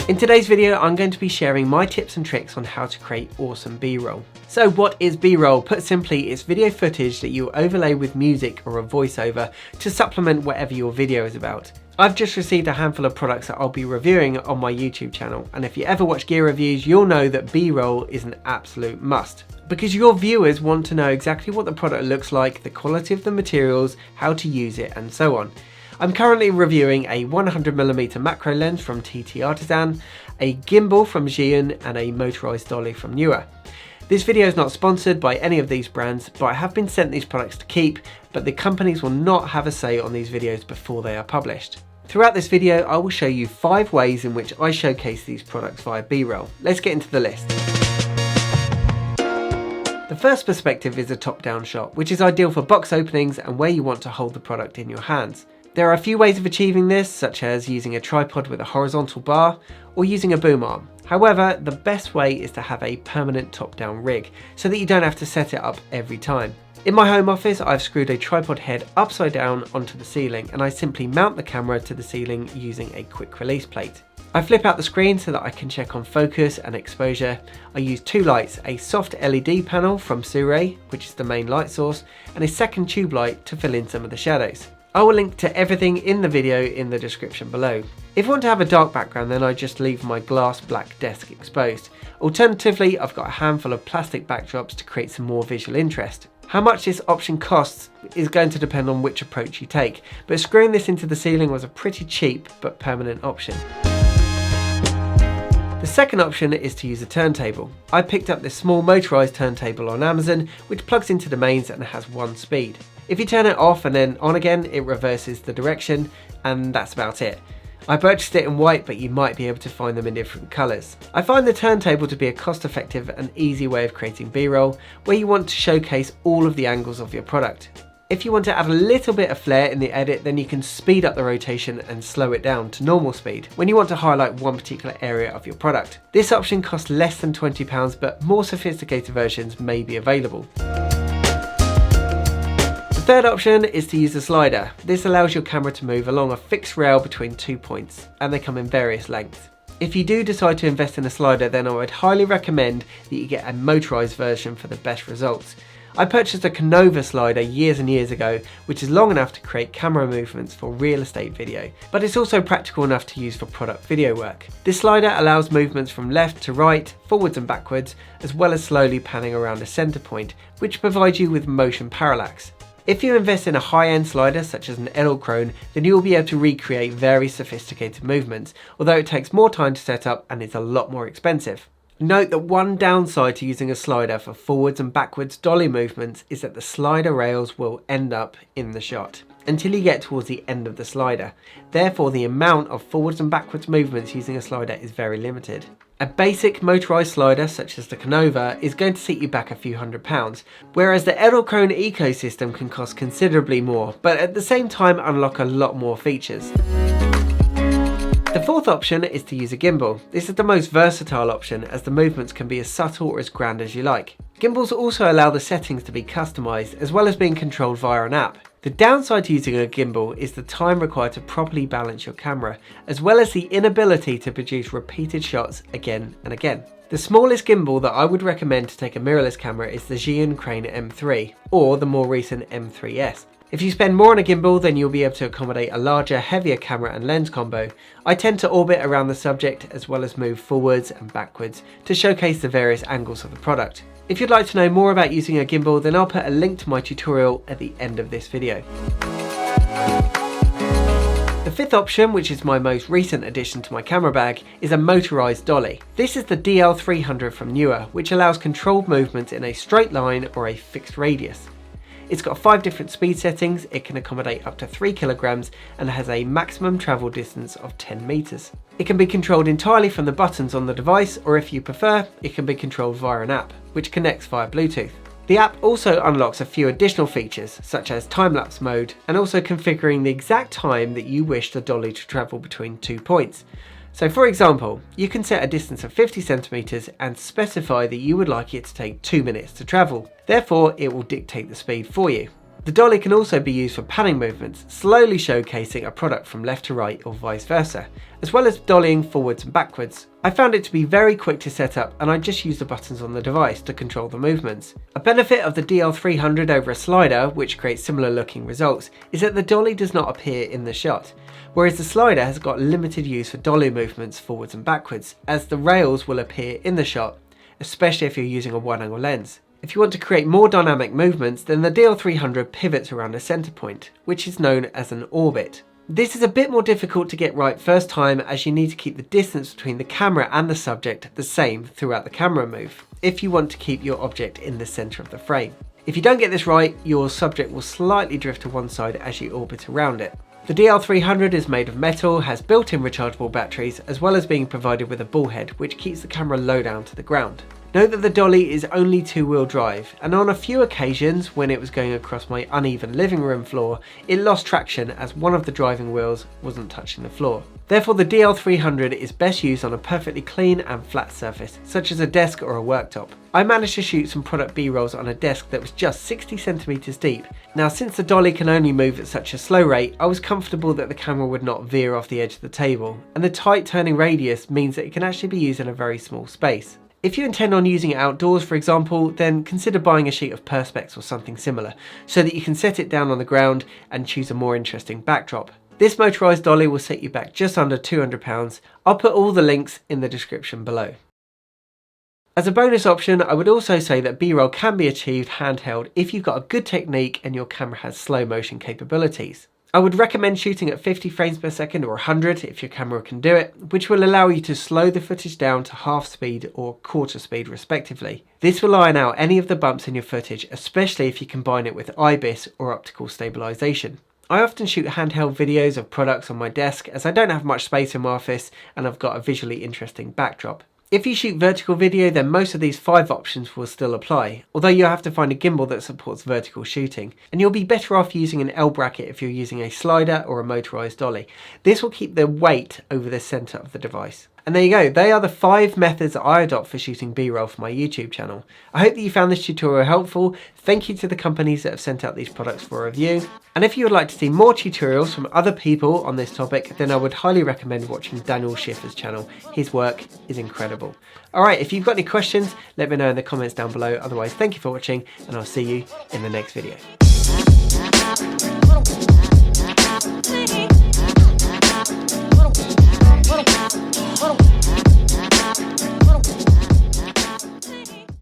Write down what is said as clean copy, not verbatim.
In today's video, I'm going to be sharing my tips and tricks on how to create awesome B-roll. So what is B-roll? Put simply, it's video footage that you overlay with music or a voiceover to supplement whatever your video is about. I've just received a handful of products that I'll be reviewing on my YouTube channel, and if you ever watch gear reviews, you'll know that B-roll is an absolute must. Because your viewers want to know exactly what the product looks like, the quality of the materials, how to use it, and so on. I'm currently reviewing a 100mm macro lens from TT Artisan, a gimbal from Zhuyin, and a Motorised Dolly from Newer. This video is not sponsored by any of these brands, but I have been sent these products to keep, but the companies will not have a say on these videos before they are published. Throughout this video, I will show you 5 ways in which I showcase these products via B-roll. Let's get into the list. The first perspective is a top-down shot, which is ideal for box openings and where you want to hold the product in your hands. There are a few ways of achieving this, such as using a tripod with a horizontal bar or using a boom arm. However, the best way is to have a permanent top-down rig so that you don't have to set it up every time. In my home office, I've screwed a tripod head upside down onto the ceiling, and I simply mount the camera to the ceiling using a quick release plate. I flip out the screen so that I can check on focus and exposure. I use 2 lights, a soft LED panel from Sony, which is the main light source, and a second tube light to fill in some of the shadows. I will link to everything in the video in the description below. If you want to have a dark background, then I just leave my glass black desk exposed. Alternatively, I've got a handful of plastic backdrops to create some more visual interest. How much this option costs is going to depend on which approach you take, but screwing this into the ceiling was a pretty cheap but permanent option. The second option is to use a turntable. I picked up this small motorised turntable on Amazon, which plugs into the mains and has 1 speed. If you turn it off and then on again, it reverses the direction, and that's about it. I purchased it in white, but you might be able to find them in different colours. I find the turntable to be a cost-effective and easy way of creating B-roll, where you want to showcase all of the angles of your product. If you want to add a little bit of flair in the edit, then you can speed up the rotation and slow it down to normal speed when you want to highlight one particular area of your product. This option costs less than £20, but more sophisticated versions may be available. The third option is to use a slider. This allows your camera to move along a fixed rail between 2 points, and they come in various lengths. If you do decide to invest in a slider, then I would highly recommend that you get a motorised version for the best results. I purchased a Canova slider years and years ago, which is long enough to create camera movements for real estate video, but it's also practical enough to use for product video work. This slider allows movements from left to right, forwards and backwards, as well as slowly panning around a centre point, which provides you with motion parallax. If you invest in a high-end slider such as an Edelkrone, then you will be able to recreate very sophisticated movements, although it takes more time to set up and is a lot more expensive. Note that one downside to using a slider for forwards and backwards dolly movements is that the slider rails will end up in the shot until you get towards the end of the slider. Therefore, the amount of forwards and backwards movements using a slider is very limited. A basic motorised slider such as the Canova is going to set you back a few £100s, whereas the Edelkrone ecosystem can cost considerably more, but at the same time unlock a lot more features. The fourth option is to use a gimbal. This is the most versatile option, as the movements can be as subtle or as grand as you like. Gimbals also allow the settings to be customised, as well as being controlled via an app. The downside to using a gimbal is the time required to properly balance your camera, as well as the inability to produce repeated shots again and again. The smallest gimbal that I would recommend to take a mirrorless camera is the Zhuyin Crane M3, or the more recent M3S. If you spend more on a gimbal, then you'll be able to accommodate a larger, heavier camera and lens combo. I tend to orbit around the subject as well as move forwards and backwards to showcase the various angles of the product. If you'd like to know more about using a gimbal, then I'll put a link to my tutorial at the end of this video. The fifth option, which is my most recent addition to my camera bag, is a motorised dolly. This is the DL300 from Newer, which allows controlled movement in a straight line or a fixed radius. It's got 5 different speed settings, it can accommodate up to 3 kilograms and has a maximum travel distance of 10 meters. It can be controlled entirely from the buttons on the device, or if you prefer, it can be controlled via an app, which connects via Bluetooth. The app also unlocks a few additional features, such as time-lapse mode, and also configuring the exact time that you wish the dolly to travel between 2 points. So for example, you can set a distance of 50 centimeters and specify that you would like it to take 2 minutes to travel. Therefore, it will dictate the speed for you. The dolly can also be used for panning movements, slowly showcasing a product from left to right or vice versa, as well as dollying forwards and backwards. I found it to be very quick to set up, and I just use the buttons on the device to control the movements. A benefit of the DL300 over a slider, which creates similar looking results, is that the dolly does not appear in the shot, whereas the slider has got limited use for dolly movements forwards and backwards, as the rails will appear in the shot, especially if you're using a wide angle lens. If you want to create more dynamic movements, then the DL300 pivots around a center point, which is known as an orbit. This is a bit more difficult to get right first time, as you need to keep the distance between the camera and the subject the same throughout the camera move, if you want to keep your object in the center of the frame. If you don't get this right, your subject will slightly drift to one side as you orbit around it. The DL300 is made of metal, has built-in rechargeable batteries, as well as being provided with a ball head, which keeps the camera low down to the ground. Note that the dolly is only 2-wheel drive, and on a few occasions when it was going across my uneven living room floor, it lost traction as one of the driving wheels wasn't touching the floor. Therefore, the DL300 is best used on a perfectly clean and flat surface, such as a desk or a worktop. I managed to shoot some product B-rolls on a desk that was just 60 centimeters deep. Now, since the dolly can only move at such a slow rate, I was comfortable that the camera would not veer off the edge of the table, and the tight turning radius means that it can actually be used in a very small space. If you intend on using it outdoors, for example, then consider buying a sheet of Perspex or something similar, so that you can set it down on the ground and choose a more interesting backdrop. This motorised dolly will set you back just under £200. I'll put all the links in the description below. As a bonus option, I would also say that B-roll can be achieved handheld if you've got a good technique and your camera has slow motion capabilities. I would recommend shooting at 50 frames per second or 100 if your camera can do it, which will allow you to slow the footage down to half speed or quarter speed respectively. This will iron out any of the bumps in your footage, especially if you combine it with IBIS or optical stabilisation. I often shoot handheld videos of products on my desk as I don't have much space in my office and I've got a visually interesting backdrop. If you shoot vertical video, then most of these 5 options will still apply, although you'll have to find a gimbal that supports vertical shooting, and you'll be better off using an L bracket if you're using a slider or a motorised dolly. This will keep the weight over the centre of the device. And there you go, they are the 5 methods that I adopt for shooting B-roll for my YouTube channel. I hope that you found this tutorial helpful. Thank you to the companies that have sent out these products for review. And if you would like to see more tutorials from other people on this topic, then I would highly recommend watching Daniel Schiffer's channel. His work is incredible. Alright, if you've got any questions, let me know in the comments down below. Otherwise, thank you for watching, and I'll see you in the next video.